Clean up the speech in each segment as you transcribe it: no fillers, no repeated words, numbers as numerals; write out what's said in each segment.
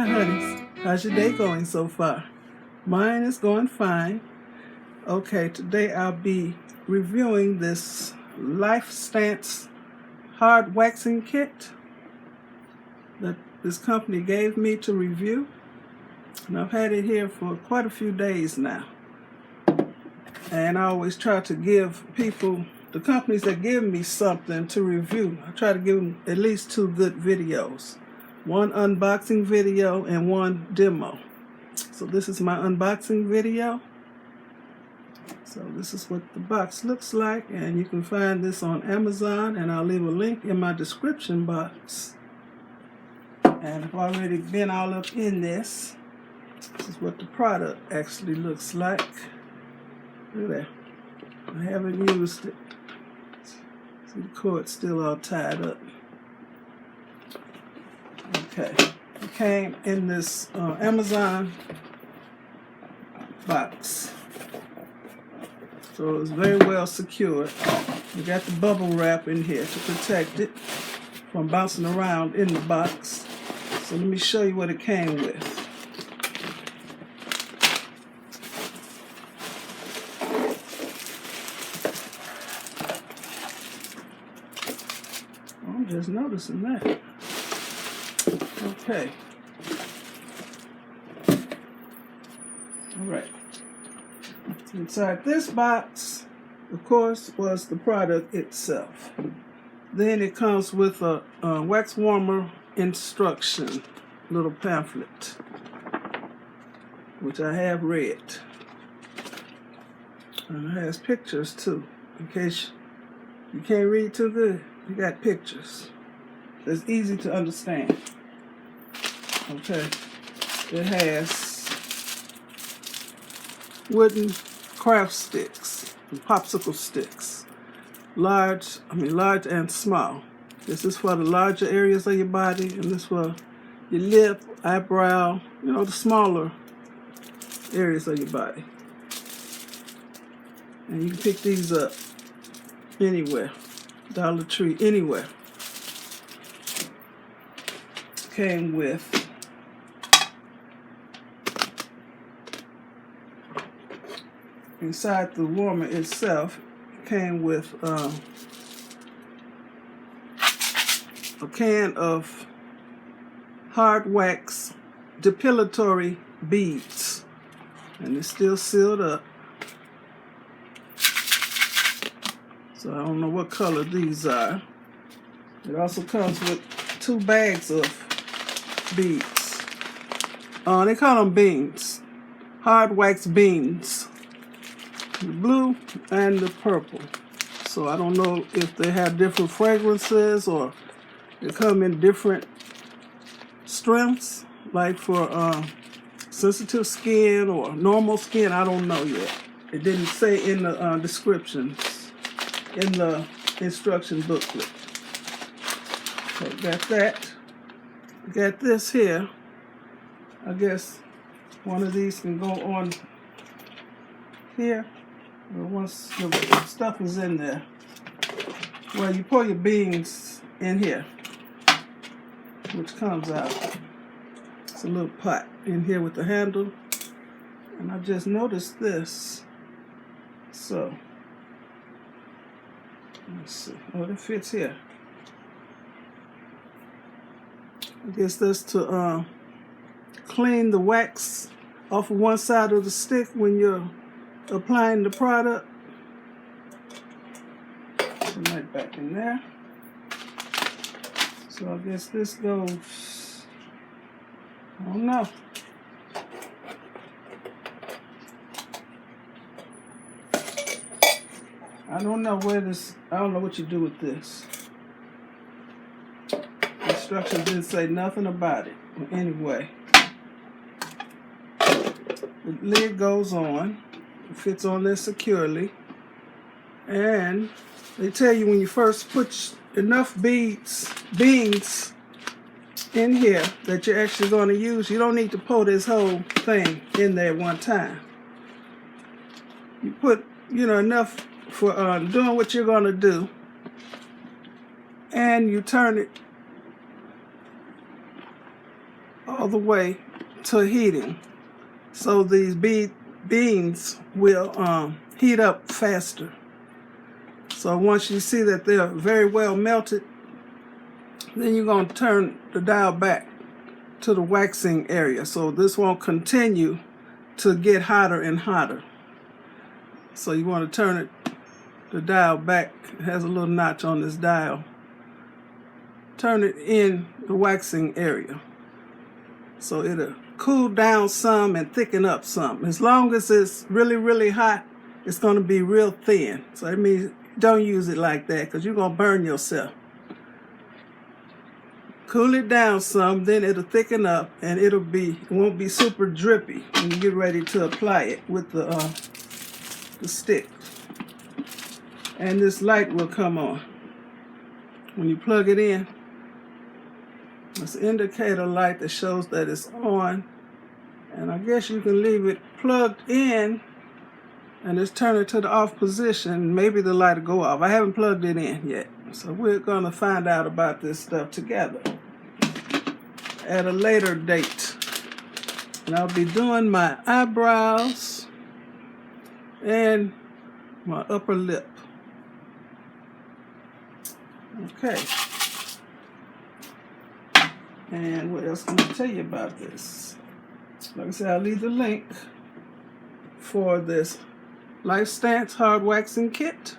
Hi honeys, how's your day going so far? Mine is going fine. Okay, today I'll be reviewing this Lifestance HARD Waxing Kit that this company gave me to review. And I've had it here for quite a few days now. And I always try to give people, the companies that give me something to review, I try to give them at least 2 good videos. One unboxing video and one demo. So this is my unboxing video. So this is what the box looks like, and you can find this on Amazon, and I'll leave a link in my description box. And I've already been all up in this. This is what the product actually looks like. Look at that. I haven't used it. See, the cord's still all tied up. Okay, it came in this Amazon box, so it's very well secured. You got the bubble wrap in here to protect it from bouncing around in the box. So let me show you what it came with. I'm just noticing that. Okay. Alright. Inside this box, of course, was the product itself. Then it comes with a wax warmer instruction little pamphlet, which I have read. And it has pictures too, in case you can't read too good. You got pictures. It's easy to understand. Okay, it has wooden craft sticks and popsicle sticks, large and small. This is for the larger areas of your body, and this for your lip, eyebrow, the smaller areas of your body. And you can pick these up anywhere, Dollar Tree, anywhere. Came with inside the warmer itself, came with a can of hard wax depilatory beads, and it's still sealed up. So I don't know what color these are. It also comes with 2 bags of beads. They call them beans. Hard wax beans. The blue and the purple. So I don't know if they have different fragrances or they come in different strengths, like for sensitive skin or normal skin. I don't know yet. It didn't say in the descriptions, in the instruction booklet. So got that. Got this here. I guess one of these can go on here. Once the stuff is in there, well, you pour your beans in here, which comes out. It's a little pot in here with the handle, and I just noticed this. So let's see. Oh, it fits here. I guess that's to clean the wax off of one side of the stick when you're applying the product. Right back in there. So I guess this goes, I don't know. I don't know what you do with this. The instructions didn't say nothing about it. Anyway, the lid goes on. It fits on there securely. And they tell you when you first put enough beans in here that you're actually going to use, you don't need to pour this whole thing in there at one time. You put, enough for doing what you're going to do, and you turn it all the way to heating, so these beans will heat up faster. So once you see that they're very well melted, then you're going to turn the dial back to the waxing area, so this won't continue to get hotter and hotter. So you want to turn the dial back. It has a little notch on this dial. Turn it in the waxing area, so it'll cool down some and thicken up some. As long as it's really, really hot, it's going to be real thin. So that means don't use it like that, because you're going to burn yourself. Cool it down some, then it'll thicken up, and it won't be super drippy when you get ready to apply it with the stick. And this light will come on when you plug it in. It's an indicator light that shows that it's on, and I guess you can leave it plugged in and just turn it to the off position. Maybe the light will go off. I haven't plugged it in yet, so we're going to find out about this stuff together at a later date. And I'll be doing my eyebrows and my upper lip. Okay. And what else can I tell you about this? Like I said, I'll leave the link for this Lifestance HARD Waxing Kit,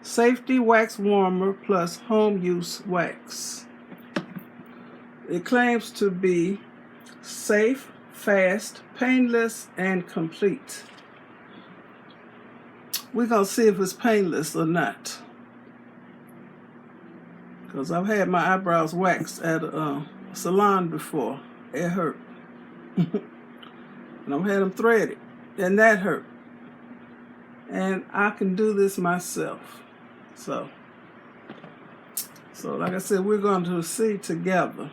Safety Wax Warmer plus Home Use Wax. It claims to be safe, fast, painless, and complete. We're going to see if it's painless or not, because I've had my eyebrows waxed at a salon before. It hurt. And I've had them threaded, and that hurt. And I can do this myself. So like I said, we're going to see together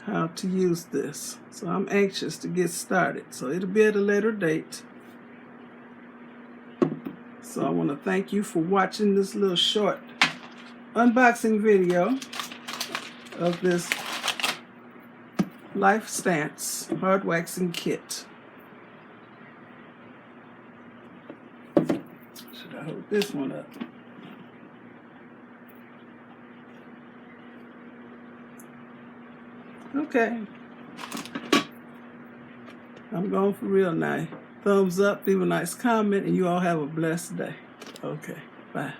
how to use this. So I'm anxious to get started. So it'll be at a later date. So I want to thank you for watching this little short unboxing video of this Lifestance HARD Waxing Kit. Should I hold this one up? Okay. I'm going for real now. Thumbs up, leave a nice comment, and you all have a blessed day. Okay, bye.